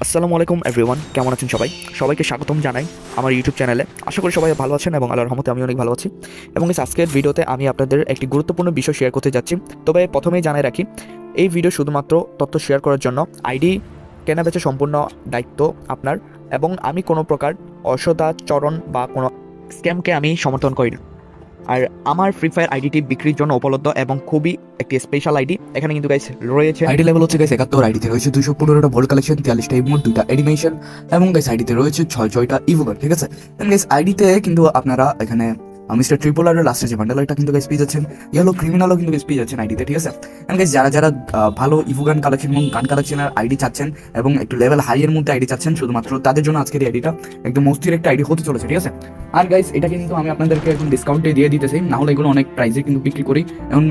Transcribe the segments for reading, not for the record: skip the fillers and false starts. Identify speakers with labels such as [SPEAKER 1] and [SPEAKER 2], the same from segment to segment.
[SPEAKER 1] আসসালামু আলাইকুম এভরিওয়ান, কেমন আছেন সবাই? সবাইকে স্বাগতম জানাই আমার ইউটিউব চ্যানেলে। আশা করি সবাই ভালো আছেন এবং আল্লাহর রহমতে আমি অনেক ভালো আছি। এবং আজকের ভিডিওতে আমি আপনাদের একটি গুরুত্বপূর্ণ বিষয় শেয়ার করতে যাচ্ছি। তবে প্রথমেই জানাই রাখি, এই ভিডিও শুধুমাত্র তথ্য শেয়ার করার জন্য। আইডি কেনাবেচা সম্পূর্ণ দায়িত্ব আপনার, এবং আমি কোনো প্রকার অসদাচরণ বা কোনো স্ক্যামকে আমি সমর্থন করি না। আর আমার ফ্রি ফায়ার আইডিটি বিক্রির জন্য উপলব্ধ এবং খুবই একটি স্পেশাল আইডি। এখানে কিন্তু গাইস রয়েছে
[SPEAKER 2] আইডি লেভেল হচ্ছে গাইস 71, আইডিতে রয়েছে 215টা ভোল্ট কালেকশন, 43টা ইমোট, 2টা অ্যানিমেশন এবং গাইস আইডিতে রয়েছে 6টা ইভোগার। ঠিক আছে, গাইস আইডিতে কিন্তু আপনারা এখানে মিস্টার ট্রিপলারের লাস্টে যে বান্ডেল এটা কিন্তু গাইস পেয়ে যাচ্ছেন। ইয়েলো ক্রিমিনালও কিন্তু গাইস পেয়ে যাচ্ছেন আইডিতে। ঠিক আছে, এন্ড গাইস যারা ভালো ইভোগান কালেকশন এবং গান কালেকশনের আইডি চাচ্ছেন এবং একটু লেভেল হাই এর মধ্যে আইডি চাচ্ছেন, শুধুমাত্র তাদের জন্য আজকের এই আইডিটা একদম মস্তির একটা আইডি হতে চলেছে। ঠিক আছে, আর গাইস এটা কিন্তু আমি আপনাদেরকে একদম ডিসকাউন্টে দিয়ে দিতেছি, না হলে এগুলো অনেক প্রাইসে কিন্তু বিক্রি করি। এবং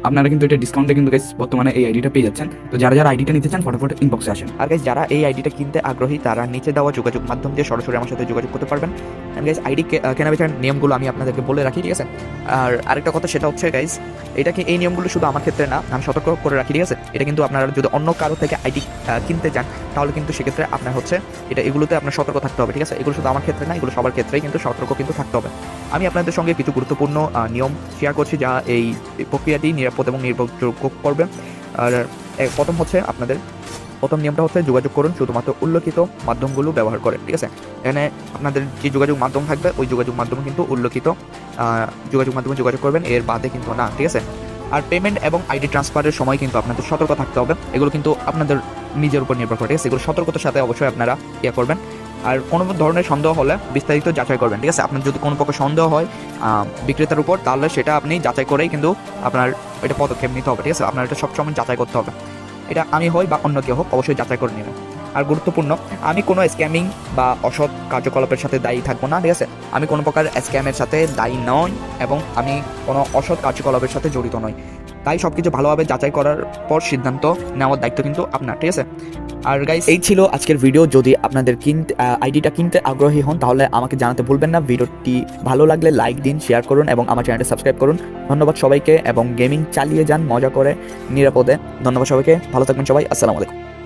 [SPEAKER 2] আপনারা কিন্তু এটা ডিসকাউন্টে কিন্তু গাইস বর্তমানে এই আইডিটা পেয়ে যাচ্ছেন। তো যারা আইডিটা নিতে চান ফটাফট ইনবক্সে আসেন।
[SPEAKER 1] আর গাইস যারা এই আইডিটা কিনতে আগ্রহী তারা নিচে দেওয়া যোগাযোগ মাধ্যম দিয়ে সরাসরি আমার সাথে যোগাযোগ করতে পারবেন। এন্ড গাইস আইডি কেনাবেচার নিয়মগুলো আমি আপনাদেরকে বলে রাখি। ঠিক আছে, আর আরেকটা কথা সেটা হচ্ছে গাইস, এটা কি এই নিয়মগুলো শুধু আমার ক্ষেত্রে না, আমি সতর্ক করে রাখি। ঠিক আছে, এটা কিন্তু আপনারা যদি অন্য কারো থেকে আইডি কিনতে যান তাহলে কিন্তু সেক্ষেত্রে আপনার হচ্ছে এগুলোতে আপনার সতর্ক থাকতে হবে। ঠিক আছে, এগুলো শুধু আমার ক্ষেত্রে না, এগুলো সবার ক্ষেত্রেই কিন্তু সতর্ক কিন্তু থাকতে হবে। আমি আপনাদের সঙ্গে কিছু গুরুত্বপূর্ণ নিয়ম শেয়ার করছি যা এই প্রক্রিয়াটি নিরাপদ এবং নির্ভরযোগ্য করবে। আর প্রথম নিয়মটা হচ্ছে যোগাযোগ করুন শুধুমাত্র উল্লেখিত মাধ্যমগুলো ব্যবহার করে। ঠিক আছে, এখানে আপনাদের যে যোগাযোগ মাধ্যম থাকবে ওই যোগাযোগ মাধ্যম কিন্তু উল্লেখিত যোগাযোগ মাধ্যমে যোগাযোগ করবেন, এর বাদে কিন্তু না। ঠিক আছে, আর পেমেন্ট এবং আইডি ট্রান্সফারের সময় কিন্তু আপনাদের সতর্ক থাকতে হবে। এগুলো কিন্তু আপনাদের নিজের উপর নির্ভর করে। ঠিক আছে, এগুলো সতর্কতার সাথে অবশ্যই আপনারা করবেন। আর কোনো ধরনের সন্দেহ হলে বিস্তারিত যাচাই করবেন। ঠিক আছে, আপনার যদি কোনো প্রকার সন্দেহ হয় বিক্রেতার উপর, তাহলে সেটা আপনি যাচাই করেই কিন্তু আপনার এটা পদক্ষেপ নিতে হবে। ঠিক আছে, আপনার এটা সবসময় যাচাই করতে হবে। এটা আমি হই বা অন্য কেউ হোক, অবশ্যই যাচাই করে নেবেন। আর গুরুত্বপূর্ণ, আমি কোনো স্ক্যামিং বা অসৎ কার্যকলাপের সাথে দায়ী থাকবো না। ঠিক আছে, আমি কোনো প্রকার স্ক্যামের সাথে দায়ী নই এবং আমি কোনো অসৎ কার্যকলাপের সাথে জড়িত নই। তাই সব কিছু ভালোভাবে যাচাই করার পর সিদ্ধান্ত নেওয়ার দায়িত্ব কিন্তু আপনার। ঠিক আছে, আর গাইস এই ছিল আজকের ভিডিও। যদি আপনাদের আইডিটা কিনতে আগ্রহী হন তাহলে আমাকে জানাতে ভুলবেন না। ভিডিওটি ভালো লাগলে লাইক দিন, শেয়ার করুন এবং আমার চ্যানেলটা সাবস্ক্রাইব করুন। ধন্যবাদ সবাইকে এবং গেমিং চালিয়ে যান মজা করে নিরাপদে। ধন্যবাদ সবাইকে, ভালো থাকবেন সবাই। আসসালামু আলাইকুম।